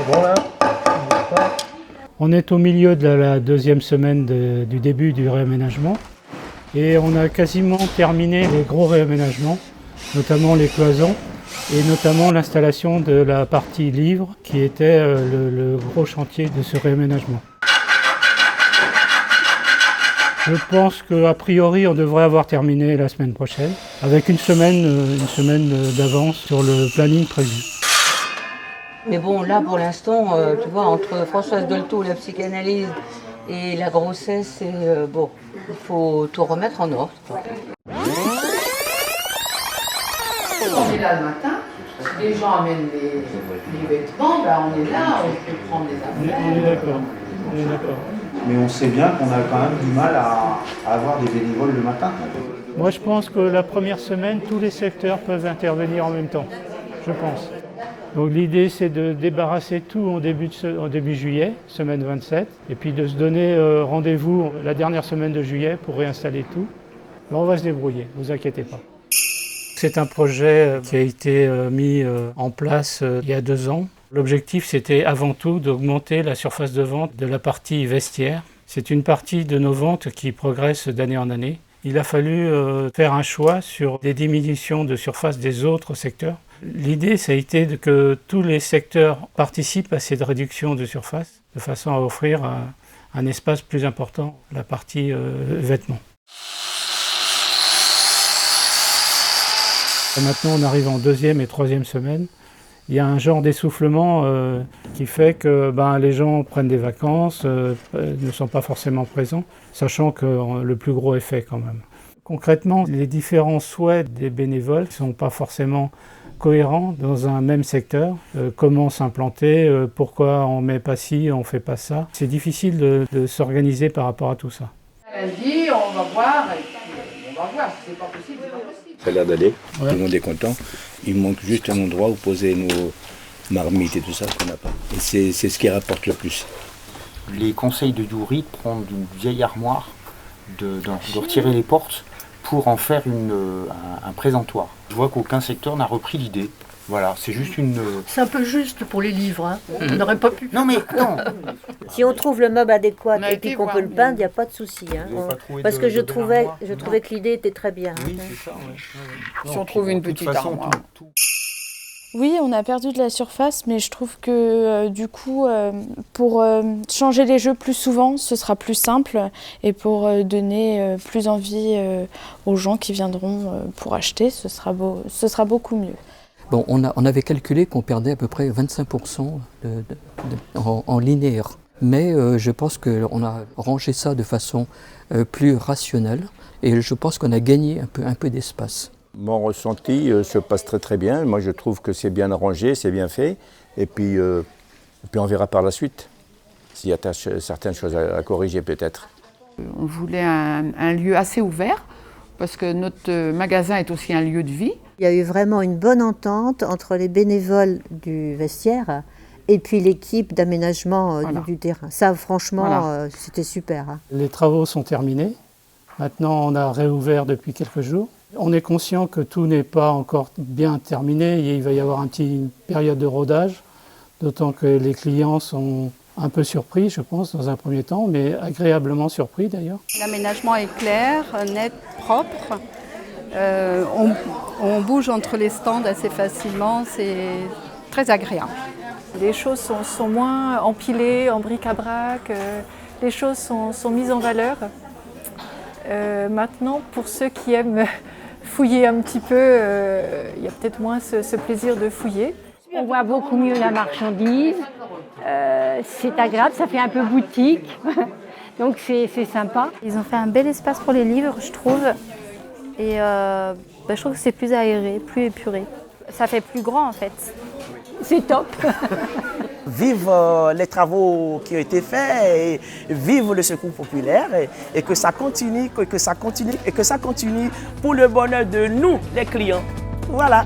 C'est bon là? On est au milieu de la deuxième semaine du début du réaménagement et on a quasiment terminé les gros réaménagements, notamment les cloisons et notamment l'installation de la partie livre qui était le gros chantier de ce réaménagement. Je pense qu'a priori on devrait avoir terminé la semaine prochaine avec une semaine d'avance sur le planning prévu. Mais bon, là, pour l'instant, tu vois, entre Françoise Dolto, la psychanalyse et la grossesse, bon, il faut tout remettre en ordre. On est là le matin, si les gens amènent les vêtements, ben on est là, on peut prendre les affaires. On est d'accord. Mais on sait bien qu'on a quand même du mal à avoir des bénévoles le matin. Moi, je pense que la première semaine, tous les secteurs peuvent intervenir en même temps, je pense. Donc l'idée, c'est de débarrasser tout en début juillet, semaine 27, et puis de se donner rendez-vous la dernière semaine de juillet pour réinstaller tout. Mais on va se débrouiller, ne vous inquiétez pas. C'est un projet qui a été mis en place il y a 2 ans. L'objectif, c'était avant tout d'augmenter la surface de vente de la partie vestiaire. C'est une partie de nos ventes qui progresse d'année en année. Il a fallu faire un choix sur des diminutions de surface des autres secteurs. L'idée, ça a été que tous les secteurs participent à cette réduction de surface, de façon à offrir un espace plus important à la partie vêtements. Et maintenant, on arrive en 2e et 3e semaine. Il y a un genre d'essoufflement qui fait que les gens prennent des vacances, ne sont pas forcément présents, sachant que le plus gros est fait quand même. Concrètement, les différents souhaits des bénévoles ne sont pas forcément cohérents dans un même secteur. Comment s'implanter, pourquoi on ne met pas ci, on ne fait pas ça. C'est difficile de s'organiser par rapport à tout ça. Lundi, on va voir, et puis on va voir, si c'est pas possible, c'est pas possible. Ça a l'air d'aller, Ouais. Tout le monde est content. Il manque juste un endroit où poser nos marmites et tout ça qu'on n'a pas. Et c'est ce qui rapporte le plus. Les conseils de Youri de prendre une vieille armoire, de retirer les portes pour en faire un présentoir. Je vois qu'aucun secteur n'a repris l'idée. Voilà, c'est juste une... C'est un peu juste pour les livres, hein. On n'aurait pas pu. Non mais non. Si on trouve le meuble adéquat On a et été puis qu'on voir, peut le mais- peindre, il n'y a pas de souci. Hein. Vous n'avez pas trouvé Parce de- que je de belle trouvais armoire, que l'idée était très bien. Oui, hein. c'est ça, ouais. Si on trouve une petite armoire. Oui, on a perdu de la surface, mais je trouve que du coup, pour changer les jeux plus souvent, ce sera plus simple et pour donner plus envie aux gens qui viendront pour acheter, ce sera beaucoup mieux. Bon, on avait calculé qu'on perdait à peu près 25% en linéaire. Mais je pense qu'on a rangé ça de façon plus rationnelle et je pense qu'on a gagné un peu d'espace. Mon ressenti se passe très très bien. Moi je trouve que c'est bien arrangé, c'est bien fait. Et puis on verra par la suite s'il y a certaines choses à corriger peut-être. On voulait un lieu assez ouvert, parce que notre magasin est aussi un lieu de vie. Il y a eu vraiment une bonne entente entre les bénévoles du vestiaire et puis l'équipe d'aménagement Voilà. du terrain. Ça, franchement, Voilà. c'était super. Hein. Les travaux sont terminés. Maintenant, on a réouvert depuis quelques jours. On est conscient que tout n'est pas encore bien terminé. Il va y avoir une période de rodage, d'autant que les clients sont un peu surpris, je pense, dans un premier temps, mais agréablement surpris d'ailleurs. L'aménagement est clair, net, propre. On bouge entre les stands assez facilement, c'est très agréable. Les choses sont moins empilées en bric-à-brac, les choses sont mises en valeur. Maintenant, pour ceux qui aiment fouiller un petit peu, il y a peut-être moins ce plaisir de fouiller. On voit beaucoup mieux la marchandise, c'est agréable, ça fait un peu boutique, donc c'est sympa. Ils ont fait un bel espace pour les livres, je trouve, et je trouve que c'est plus aéré, plus épuré. Ça fait plus grand en fait. C'est top. Vive les travaux qui ont été faits et vive le secours populaire et que ça continue, pour le bonheur de nous, les clients. Voilà.